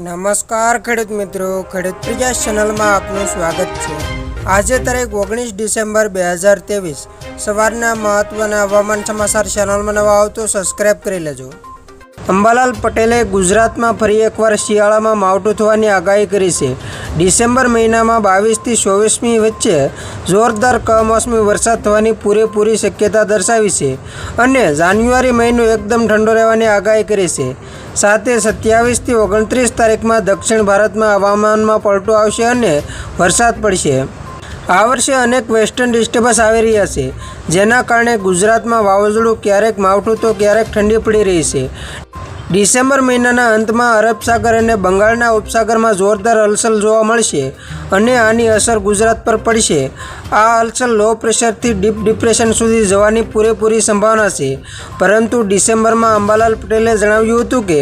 નમસ્કાર ખેડૂત મિત્રો, ખેડૂત પ્રિયા ચેનલમાં આપનું સ્વાગત છે। આજે તારીખ 19 ડિસેમ્બર 2023 સવારના મહત્વના હવામાન સમાચાર ચેનલમાં નવા આવો તો સબસ્ક્રાઇબ કરી લેજો। અંબાલાલ પટેલે ગુજરાતમાં ફરી એકવાર શિયાળામાં માવઠું થવાની આગાહી કરી છે। ડિસેમ્બર મહિનામાં 22 થી 24મી વચ્ચે જોરદાર કમોસમી વરસાદ થવાની પૂરેપૂરી શક્યતા દર્શાવી છે અને જાન્યુઆરી મહિનો એકદમ ઠંડો રહેવાની આગાહી કરી છે। સાથે 27 થી 29 તારીખમાં દક્ષિણ ભારતમાં હવામાનમાં પલટો આવશે અને વરસાદ પડશે। આ વર્ષે અનેક વેસ્ટર્ન ડિસ્ટર્બન્સ આવી રહ્યા છે, જેના કારણે ગુજરાતમાં વાવાઝોડું, ક્યારેક માવઠું તો ક્યારેક ઠંડી પડી રહી છે। ડિસેમ્બર મહિનાના અંતમાં અરબ સાગર અને બંગાળના ઉપસાગરમાં જોરદાર હલચલ જોવા મળશે અને આની અસર ગુજરાત પર પડશે। આ હલચલ લો પ્રેશરથી ડીપ ડિપ્રેશન સુધી જવાની પૂરેપૂરી સંભાવના છે, પરંતુ ડિસેમ્બરમાં અંબાલાલ પટેલે જણાવ્યું હતું કે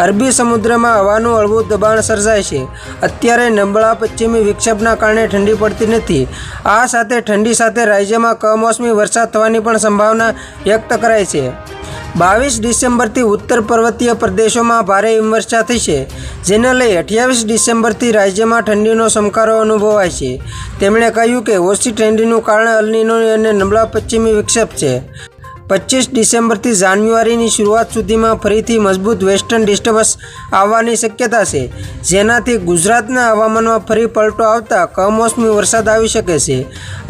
અરબી સમુદ્રમાં હવાનું હળવું દબાણ સર્જાય છે। અત્યારે નબળા પશ્ચિમી વિક્ષેપના કારણે ઠંડી પડતી નથી। આ સાથે ઠંડી સાથે રાજ્યમાં કમોસમી વરસાદ થવાની પણ સંભાવના વ્યક્ત કરાઈ છે। 22 ડિસેમ્બરથી ઉત્તર પર્વતીય પ્રદેશોમાં ભારે હિમવર્ષા થશે, જેને લઈ 28 ડિસેમ્બરથી રાજ્યમાં ઠંડીનો સમકારો અનુભવાય છે। તેમણે કહ્યું કે ઓછી ઠંડીનું કારણ અલ નીનો અને નબળા પશ્ચિમી વિક્ષેપ છે। 25 ડિસેમ્બરથી જાન્યુઆરીની શરૂઆત સુધીમાં ફરીથી મજબૂત વેસ્ટર્ન ડિસ્ટર્બન્સ આવવાની શક્યતા છે, જેનાથી ગુજરાતના હવામાનમાં ફરી પલટો આવતા કમોસમી વરસાદ આવી શકે છે।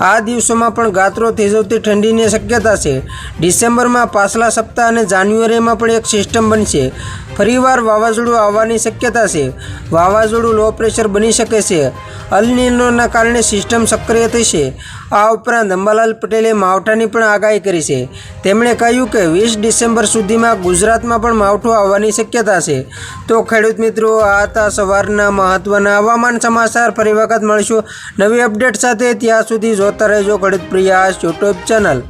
આ દિવસોમાં પણ ગાત્રો થીજવતી ઠંડીની શક્યતા છે। ડિસેમ્બરમાં પાછલા સપ્તાહ અને જાન્યુઆરીમાં પણ એક સિસ્ટમ બનશે। ફરીવાર વાવાઝોડું આવવાની શક્યતા છે। વાવાઝોડું લો પ્રેશર બની શકે છે। અલ નીનોના કારણે સિસ્ટમ સક્રિય થશે। આ ઉપરાંત અંબાલાલ પટેલે માવઠાની પણ આગાહી કરી છે। તેમણે કહ્યું કે 20 ડિસેમ્બર સુધીમાં ગુજરાતમાં પણ માવઠું આવવાની શક્યતા છે। તો ખેડૂત મિત્રો, આ હતા સવારના મહત્વના હવામાન સમાચાર। ફરી વખત મળીશું નવી અપડેટ સાથે। ત્યાં સુધી જોતા રહેજો ખેડૂત પ્રિયા યુટ્યુબ ચેનલ।